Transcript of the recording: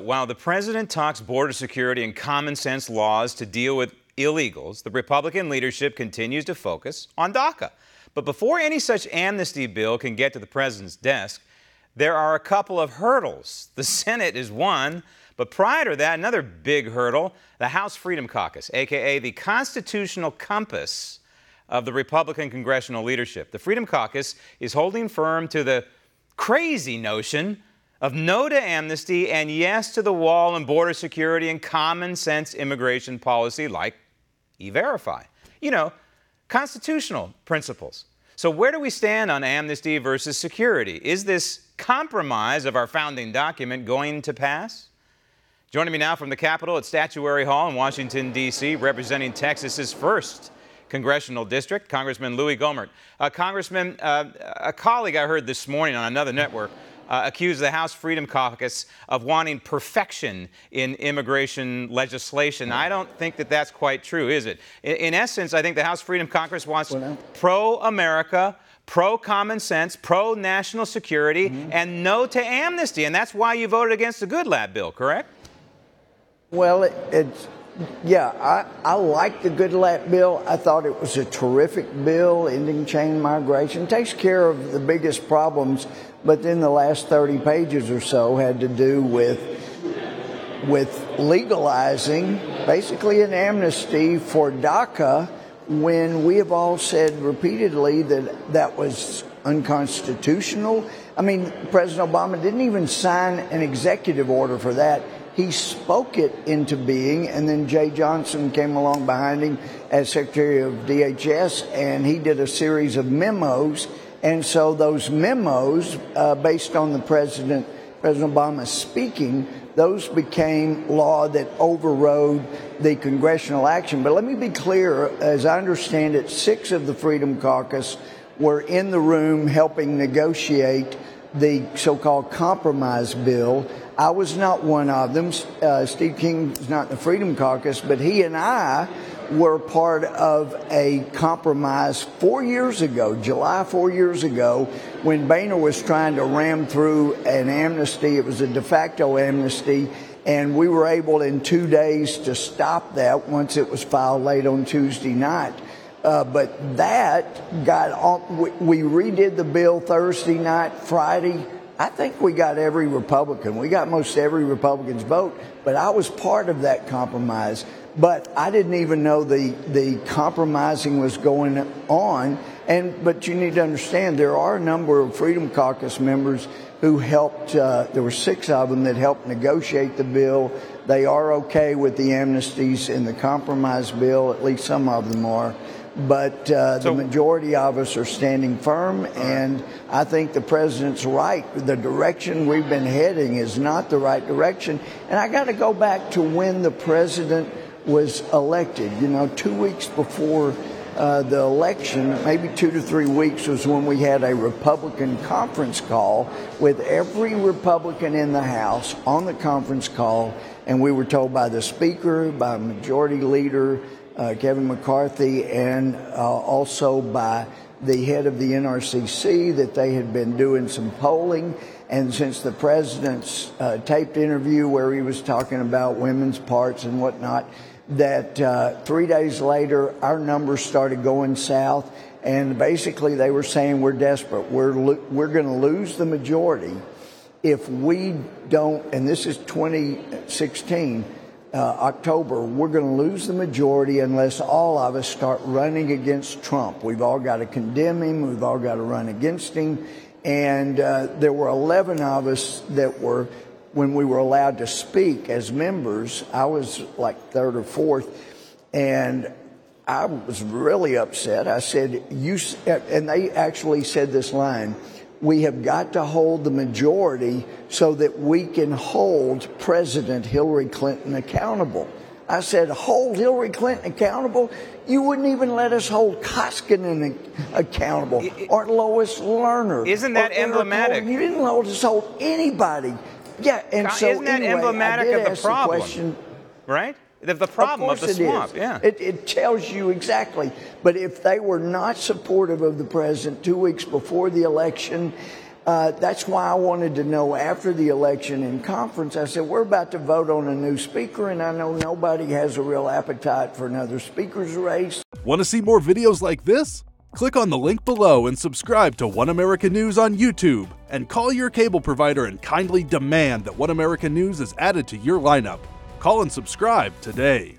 While the president talks border security and common sense laws to deal with illegals, the Republican leadership continues to focus on DACA. But before any such amnesty bill can get to the president's desk, there are a couple of hurdles. The Senate is one, but prior to that, another big hurdle, the House Freedom Caucus, a.k.a. the constitutional compass of the Republican congressional leadership. The Freedom Caucus is holding firm to the crazy notion of no to amnesty and yes to the wall and border security and common sense immigration policy like E-Verify. You know, constitutional principles. So where do we stand on amnesty versus security? Is this compromise of our founding document going to pass? Joining me now from the Capitol at Statuary Hall in Washington, D.C., representing Texas's 1st Congressional District, Congressman Louie Gohmert. Congressman, a colleague I heard this morning on another network accused the House Freedom Caucus of wanting perfection in immigration legislation. I don't think that that's quite true, is it? In essence, I think the House Freedom Caucus wants pro-America, pro-common sense, pro-national security, and no to amnesty. And that's why you voted against the Goodlatte bill, correct? Well, yeah, I like the Goodlatte bill. I thought it was a terrific bill, ending chain migration. Takes care of the biggest problems, but then the last 30 pages or so had to do with legalizing basically an amnesty for DACA when we have all said repeatedly that that was unconstitutional. I mean, President Obama didn't even sign an executive order for that. He spoke it into being, and then Jay Johnson came along behind him as Secretary of DHS, and he did a series of memos. And so those memos, based on the President Obama speaking, those became law that overrode the congressional action. But let me be clear, as I understand it, 6 of the Freedom Caucus were in the room helping negotiate the so-called compromise bill. I was not one of them. Steve King is not in the Freedom Caucus, but he and I were part of a compromise 4 years ago, July 4 years ago, when Boehner was trying to ram through an amnesty. It was a de facto amnesty, and we were able in 2 days to stop that once it was filed late on Tuesday night. But that got on. We redid the bill Thursday night, Friday. I think we got every Republican. We got most every Republican's vote, but I was part of that compromise. But I didn't even know the compromising was going on. But you need to understand, there are a number of Freedom Caucus members who helped. There were 6 of them that helped negotiate the bill. They are okay with the amnesties in the compromise bill. At least some of them are. But the majority of us are standing firm, and I think the president's right. The direction we've been heading is not the right direction. And I got to go back to when the president was elected. You know, 2 weeks before the election, maybe 2 to 3 weeks, was when we had a Republican conference call with every Republican in the House on the conference call, and we were told by the Speaker, by Majority Leader Kevin McCarthy, and also by the head of the NRCC that they had been doing some polling. And since the president's taped interview where he was talking about women's parts and whatnot, that 3 days later our numbers started going south, and basically they were saying we're desperate. We're going to lose the majority if we don't, and this is 2016, October, we're going to lose the majority unless all of us start running against Trump. We've all got to condemn him. We've all got to run against him. And there were 11 of us that were, when we were allowed to speak as members, I was like 3rd or 4th, and I was really upset. I said, and they actually said this line, we have got to hold the majority so that we can hold President Hillary Clinton accountable. I said, hold Hillary Clinton accountable? You wouldn't even let us hold Koskinen accountable or Lois Lerner. Isn't that emblematic? You didn't hold us hold anybody. Yeah, and so isn't that anyway, emblematic of the problem? Right? The problem of the swamp, yeah. It tells you exactly. But if they were not supportive of the president 2 weeks before the election, That's why I wanted to know after the election in conference. I said, we're about to vote on a new speaker, and I know nobody has a real appetite for another speaker's race. Want to see more videos like this? Click on the link below and subscribe to One America News on YouTube, and call your cable provider and kindly demand that One America News is added to your lineup. Call and subscribe today.